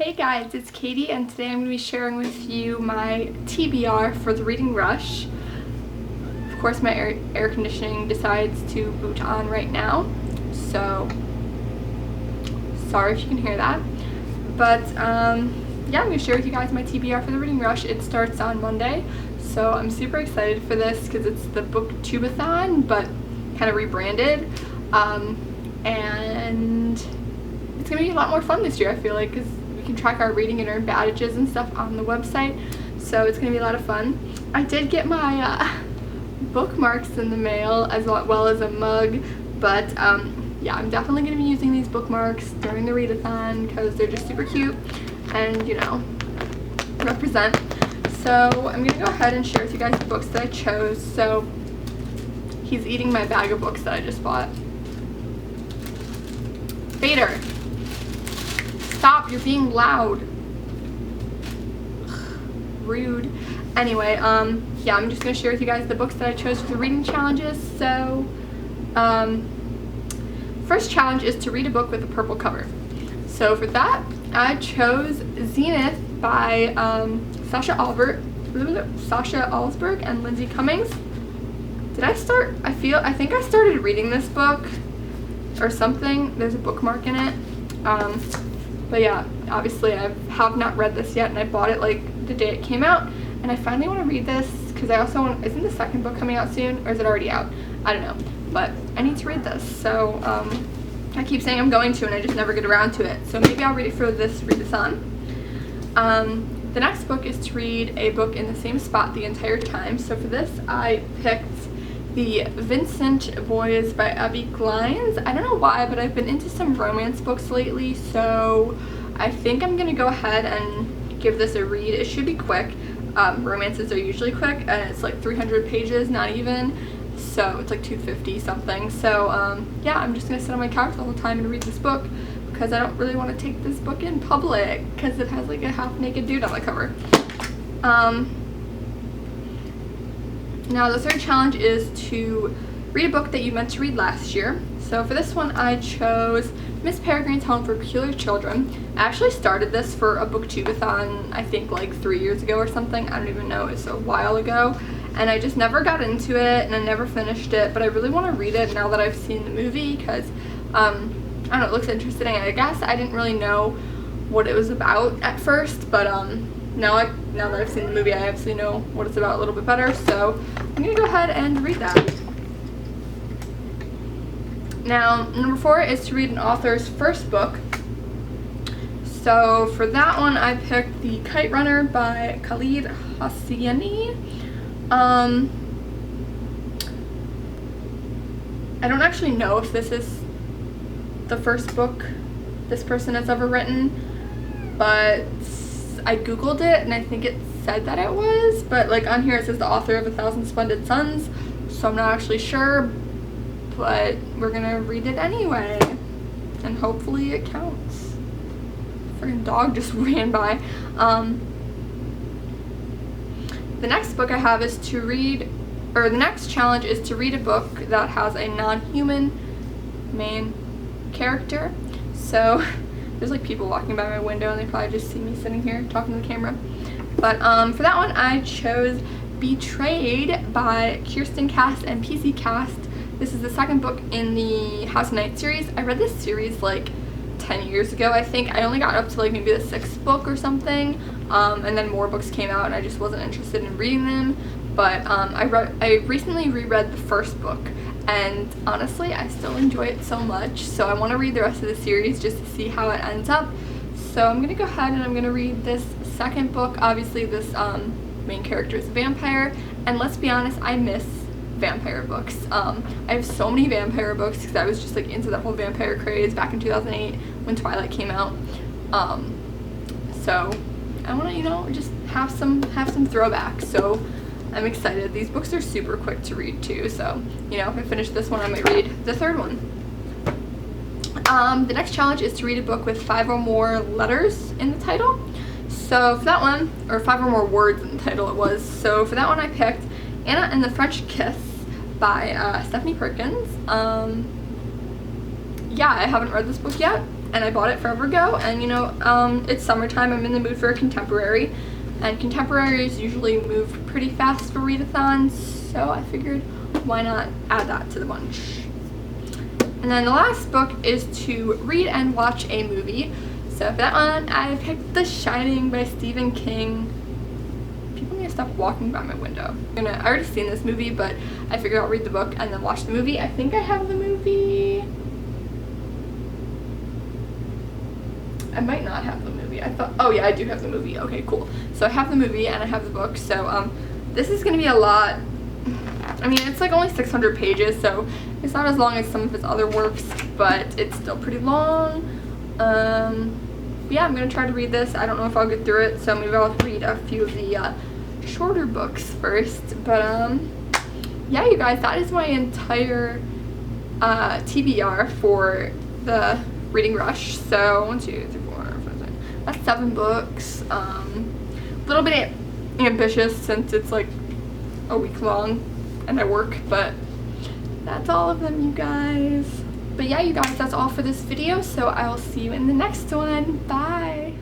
Hey guys, it's Katie, and today I'm going to be sharing with you my TBR for the reading rush. Of course, my air conditioning decides to boot on right now, so sorry if you can hear that. But yeah, I'm going to share with you guys my TBR for the reading rush. It starts on Monday, so I'm super excited for this because it's the BookTube-a-thon, but kind of rebranded. And it's going to be a lot more fun this year, I feel like, because we can track our reading and earn badges and stuff on the website, so it's going to be a lot of fun. I did get my bookmarks in the mail as well as a mug, but yeah, I'm definitely going to be using these bookmarks during the readathon because they're just super cute and, you know, represent. So I'm going to go ahead and share with you guys the books that I chose. So he's eating my bag of books that I just bought. Vader, stop, you're being loud. Rude. Anyway, yeah, I'm just going to share with you guys the books that I chose for the reading challenges. So, first challenge is to read a book with a purple cover. So for that, I chose Zenith by Sasha Alsberg and Lindsay Cummings. Did I start? I think I started reading this book or something. There's a bookmark in it. But yeah, obviously I have not read this yet, and I bought it like the day it came out, and I finally want to read this because I also want, isn't the second book coming out soon, or is it already out? I don't know, but I need to read this. So I keep saying I'm going to, and I just never get around to it. So maybe I'll read it for this readathon. The next book is to read a book in the same spot the entire time. So for this, I picked The Vincent Boys by Abby Glines. I don't know why, but I've been into some romance books lately, so I think I'm gonna go ahead and give this a read. It should be quick. Romances are usually quick, and it's like 300 pages, not even, so it's like 250 something. So yeah, I'm just gonna sit on my couch the whole time and read this book because I don't really want to take this book in public because it has like a half-naked dude on the cover. Now the third challenge is to read a book that you meant to read last year. So for this one, I chose Miss Peregrine's Home for Peculiar Children. I actually started this for a BookTube-a-thon, I think like 3 years ago or something. I don't even know, it's a while ago. And I just never got into it, and I never finished it, but I really want to read it now that I've seen the movie because, I don't know, it looks interesting. I guess I didn't really know what it was about at first, but now that I've seen the movie, I absolutely know what it's about a little bit better, so I'm going to go ahead and read that. Now, number 4 is to read an author's first book. So for that one, I picked The Kite Runner by Khalid Hosseini. I don't actually know if this is the first book this person has ever written, but I googled it and I think it said that it was, but like on here it says the author of 1,000 Splendid Suns, so I'm not actually sure, but we're gonna read it anyway and hopefully it counts. Friggin' dog just ran by. The next book I have is to read, or the next challenge is to read a book that has a non-human main character. So there's like people walking by my window and they probably just see me sitting here talking to the camera. But for that one, I chose Betrayed by Kirsten Cast and PC Cast. This is the second book in the House of Night series. I read this series like 10 years ago, I think. I only got up to like maybe the 6th book or something, and then more books came out and I just wasn't interested in reading them. But I recently reread the first book, and honestly I still enjoy it so much, so I want to read the rest of the series just to see how it ends up. So I'm gonna go ahead and I'm gonna read this second book. Obviously this main character is a vampire, and let's be honest, I miss vampire books. I have so many vampire books because I was just like into that whole vampire craze back in 2008 when Twilight came out. So I want to, you know, just have some throwbacks. So I'm excited. These books are super quick to read too, so, you know, if I finish this one, I might read the third one. The next challenge is to read a book with 5 or more letters in the title. So for that one, or 5 or more words in the title it was, so for that one I picked Anna and the French Kiss by Stephanie Perkins. Yeah, I haven't read this book yet, and I bought it forever ago, and you know, it's summertime, I'm in the mood for a contemporary, and contemporaries usually move pretty fast for readathons, so I figured why not add that to the bunch. And then the last book is to read and watch a movie. So for that one, I picked The Shining by Stephen King. People need to stop walking by my window. I already seen this movie, but I figured I'll read the book and then watch the movie. I think I have the movie. I might not have the movie. I thought, oh yeah, I do have the movie. Okay, cool. So I have the movie and I have the book. So this is gonna be a lot. I mean, it's like only 600 pages, so it's not as long as some of his other works, but it's still pretty long. Yeah, I'm gonna try to read this. I don't know if I'll get through it, so maybe I'll read a few of the shorter books first. But yeah, you guys, that is my entire TBR for the reading rush. So 1, 2, 3, 4, 5, 6. That's 7 books. A little bit ambitious since it's like a week long and I work, but that's all of them, you guys. But yeah, you guys, that's all for this video, so I will see you in the next one. Bye.